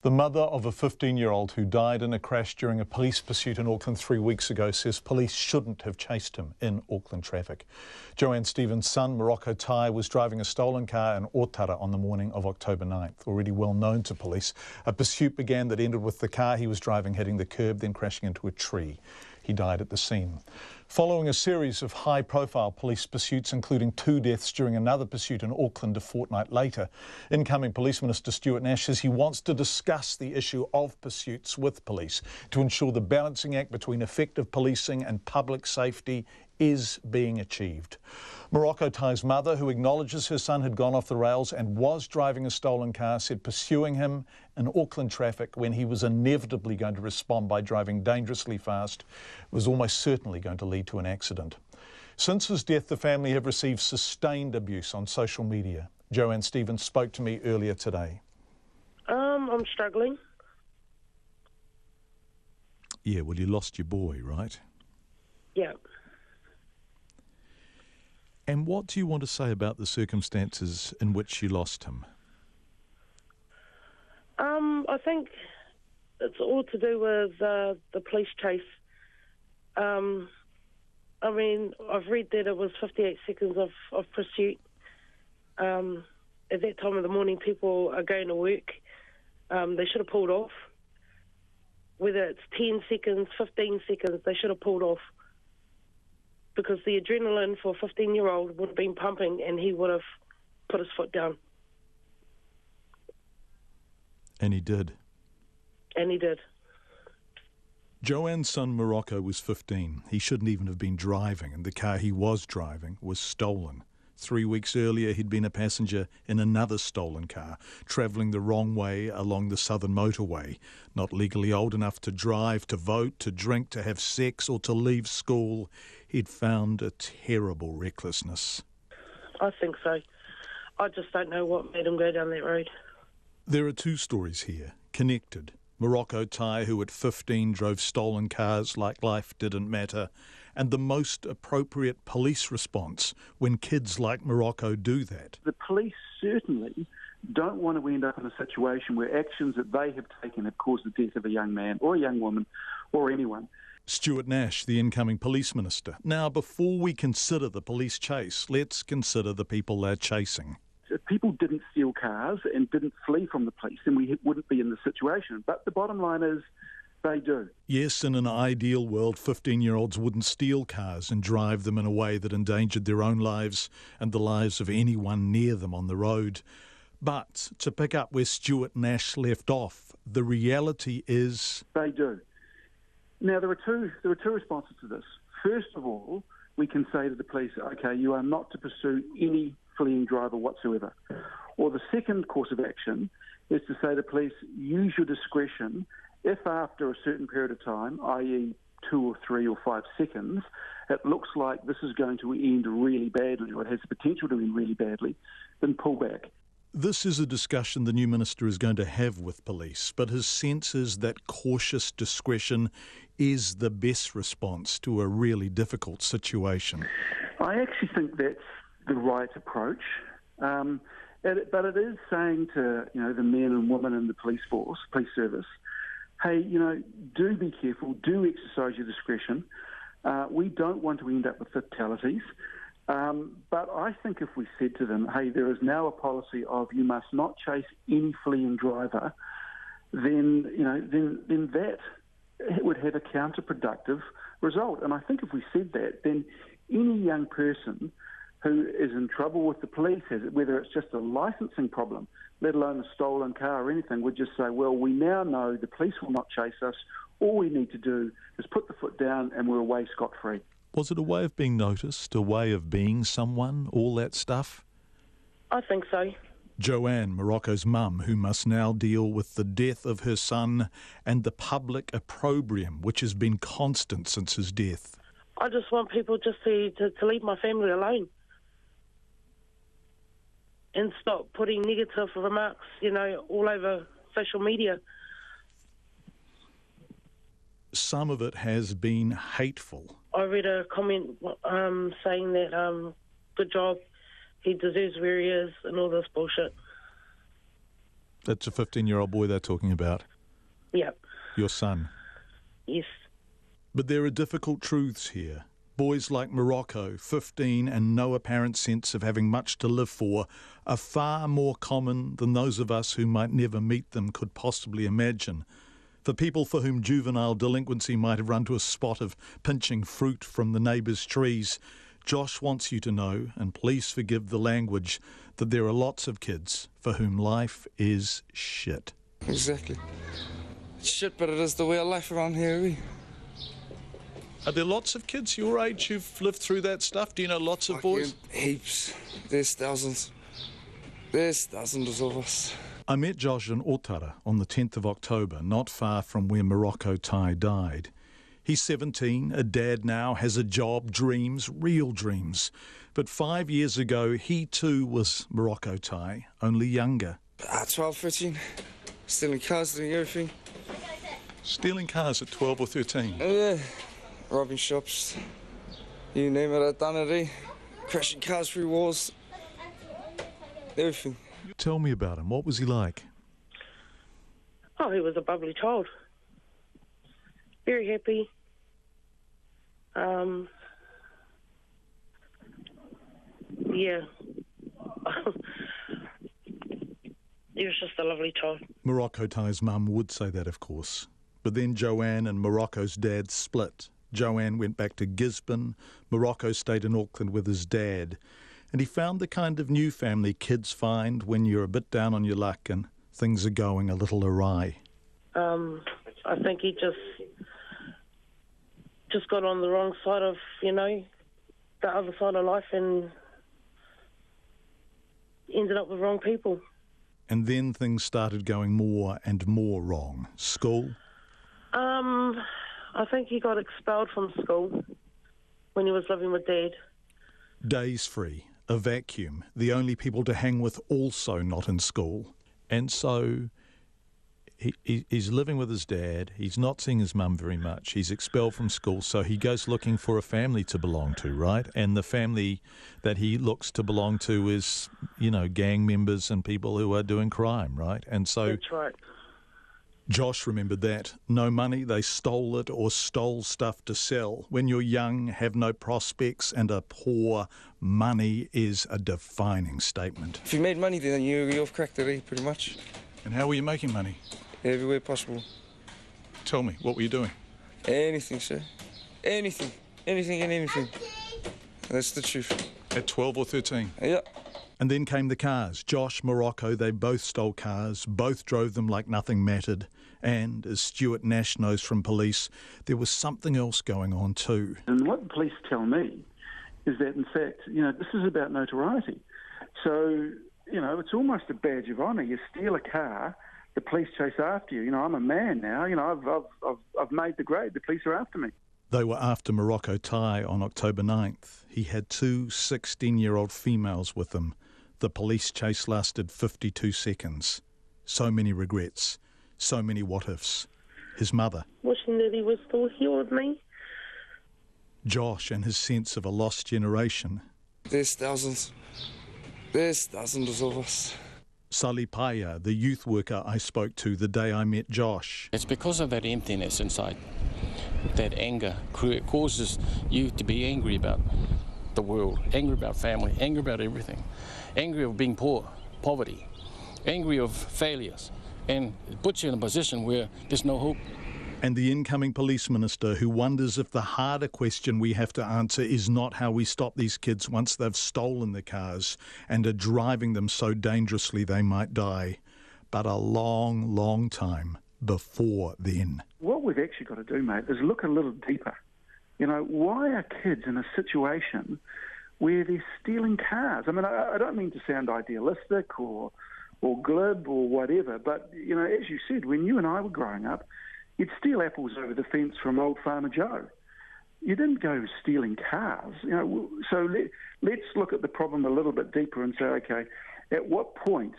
The mother of a 15-year-old who died in a crash during a police pursuit in Auckland 3 weeks ago says police shouldn't have chased him in Auckland traffic. Joanne Stevens' son, Morrocco Tai, was driving a stolen car in Otara on the morning of October 9th. Already well known to police, a pursuit began that ended with the car he was driving hitting the curb, then crashing into a tree. He died at the scene. Following a series of high-profile police pursuits, including 2 deaths during another pursuit in Auckland a fortnight later, incoming Police Minister Stuart Nash says he wants to discuss the issue of pursuits with police to ensure the balancing act between effective policing and public safety is being achieved. Morrocco Tai's mother, who acknowledges her son had gone off the rails and was driving a stolen car, said pursuing him in Auckland traffic when he was inevitably going to respond by driving dangerously fast was almost certainly going to lead to an accident. Since his death, the family have received sustained abuse on social media. Joanne Stevens spoke to me earlier today. I'm struggling. Yeah, well, you lost your boy, right? Yeah. And what do you want to say about the circumstances in which you lost him? I think it's all to do with the police chase. I mean, I've read that it was 58 seconds of pursuit. At that time of the morning, people are going to work. They should have pulled off. Whether it's 10 seconds, 15 seconds, they should have pulled off. Because the adrenaline for a 15-year-old would have been pumping and he would have put his foot down. And he did. And he did. Joanne's son Morrocco was 15. He shouldn't even have been driving, and the car he was driving was stolen. 3 weeks earlier, he'd been a passenger in another stolen car, travelling the wrong way along the southern motorway, not legally old enough to drive, to vote, to drink, to have sex, or to leave school. He'd found a terrible recklessness. I think so. I just don't know what made him go down that road. There are 2 stories here, connected. Morrocco Tai, who at 15 drove stolen cars like life didn't matter, and the most appropriate police response when kids like Morrocco do that. The police certainly don't want to end up in a situation where actions that they have taken have caused the death of a young man or a young woman or anyone. Stuart Nash, the incoming police minister. Now, before we consider the police chase, let's consider the people they're chasing. If people didn't steal cars and didn't flee from the police, then we wouldn't be in this situation. But the bottom line is, they do. Yes, in an ideal world, 15-year-olds wouldn't steal cars and drive them in a way that endangered their own lives and the lives of anyone near them on the road. But to pick up where Stuart Nash left off, the reality is... They do. Now, there are two responses to this. First of all, we can say to the police, OK, you are not to pursue any fleeing driver whatsoever. Or the second course of action is to say to police, use your discretion if after a certain period of time, i.e. 2 or 3 or 5 seconds, it looks like this is going to end really badly or it has the potential to end really badly, then pull back. This is a discussion the new minister is going to have with police, but his sense is that cautious discretion is the best response to a really difficult situation. I actually think that's the right approach, but it is saying to the men and women in the police force, police service, hey, do be careful, do exercise your discretion. We don't want to end up with fatalities. But I think if we said to them, hey, there is now a policy of you must not chase any fleeing driver, then that would have a counterproductive result. And I think if we said that, then any young person who is in trouble with the police, whether it's just a licensing problem, let alone a stolen car or anything, would just say, well, we now know the police will not chase us. All we need to do is put the foot down and we're away scot-free. Was it a way of being noticed, a way of being someone, all that stuff? I think so. Joanne, Morrocco's mum, who must now deal with the death of her son and the public opprobrium, which has been constant since his death. I just want people just to leave my family alone and stop putting negative remarks, all over social media. Some of it has been hateful. I read a comment saying that, good job, he deserves where he is and all this bullshit. That's a 15-year-old boy they're talking about. Yep. Your son. Yes. But there are difficult truths here. Boys like Morrocco, 15 and no apparent sense of having much to live for, are far more common than those of us who might never meet them could possibly imagine. For people for whom juvenile delinquency might have run to a spot of pinching fruit from the neighbours' trees, Josh wants you to know, and please forgive the language, that there are lots of kids for whom life is shit. Exactly. It's shit, but it is the way of life around here. Are there lots of kids your age who've lived through that stuff? Do you know lots of boys? Heaps. There's thousands. There's thousands of us. I met Josh in Otara on the 10th of October, not far from where Morrocco Tai died. He's 17, a dad now, has a job, dreams, real dreams. But 5 years ago, he too was Morrocco Tai, only younger. 12, 13. Stealing cars, doing everything. Stealing cars at 12 or 13? Yeah. Robbing shops. You name it, I've done it, Crashing cars through walls. Everything. Tell me about him. What was he like? Oh, he was a bubbly child. Very happy. Yeah. He was just a lovely child. Morrocco Tai's mum would say that, of course. But then Joanne and Morocco's dad split. Joanne went back to Gisborne. Morrocco stayed in Auckland with his dad. And he found the kind of new family kids find when you're a bit down on your luck and things are going a little awry. I think he just got on the wrong side of, the other side of life and ended up with wrong people. And then things started going more and more wrong. School? I think he got expelled from school when he was living with Dad. Days free, a vacuum, the only people to hang with also not in school. And so he's living with his dad, he's not seeing his mum very much, he's expelled from school, so he goes looking for a family to belong to, right? And the family that he looks to belong to is, gang members and people who are doing crime, right? And so that's right. Josh remembered that. No money, they stole it or stole stuff to sell. When you're young, have no prospects and are poor, money is a defining statement. If you made money, then you've cracked it, pretty much. And how were you making money? Everywhere possible. Tell me, what were you doing? Anything, sir. Anything. Anything and anything. That's the truth. At 12 or 13? Yeah. And then came the cars. Josh, Morrocco, they both stole cars, both drove them like nothing mattered. And, as Stuart Nash knows from police, there was something else going on too. And what the police tell me is that, in fact, this is about notoriety. So, it's almost a badge of honour. You steal a car, the police chase after you. I'm a man now. I've made the grade. The police are after me. They were after Morrocco Tai on October 9th. He had two 16-year-old females with him. The police chase lasted 52 seconds. So many regrets. So many what-ifs. His mother. Wishing that he was still here with me. Josh and his sense of a lost generation. There's thousands. There's thousands of us. Sally Paya, the youth worker I spoke to the day I met Josh. It's because of that emptiness inside, that anger causes you to be angry about the world, angry about family, angry about everything, angry of being poor, poverty, angry of failures, and it puts you in a position where there's no hope. And the incoming police minister who wonders if the harder question we have to answer is not how we stop these kids once they've stolen the cars and are driving them so dangerously they might die, but a long, long time before then. What we've actually got to do, mate, is look a little deeper. Why are kids in a situation where they're stealing cars? I mean, I don't mean to sound idealistic or glib or whatever, but, as you said, when you and I were growing up, you'd steal apples over the fence from old Farmer Joe. You didn't go stealing cars. So let's look at the problem a little bit deeper and say, okay, at what point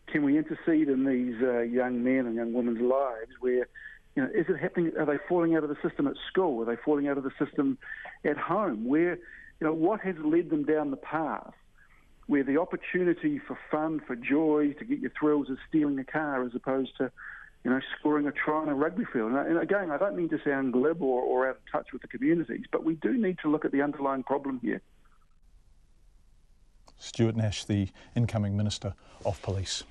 can we intercede in these young men and young women's lives where, is it happening? Are they falling out of the system at school? Are they falling out of the system at home? Where, what has led them down the path where the opportunity for fun, for joy, to get your thrills is stealing a car as opposed to, scoring a try on a rugby field. And again, I don't mean to sound glib or out of touch with the communities, but we do need to look at the underlying problem here. Stuart Nash, the incoming Minister of Police.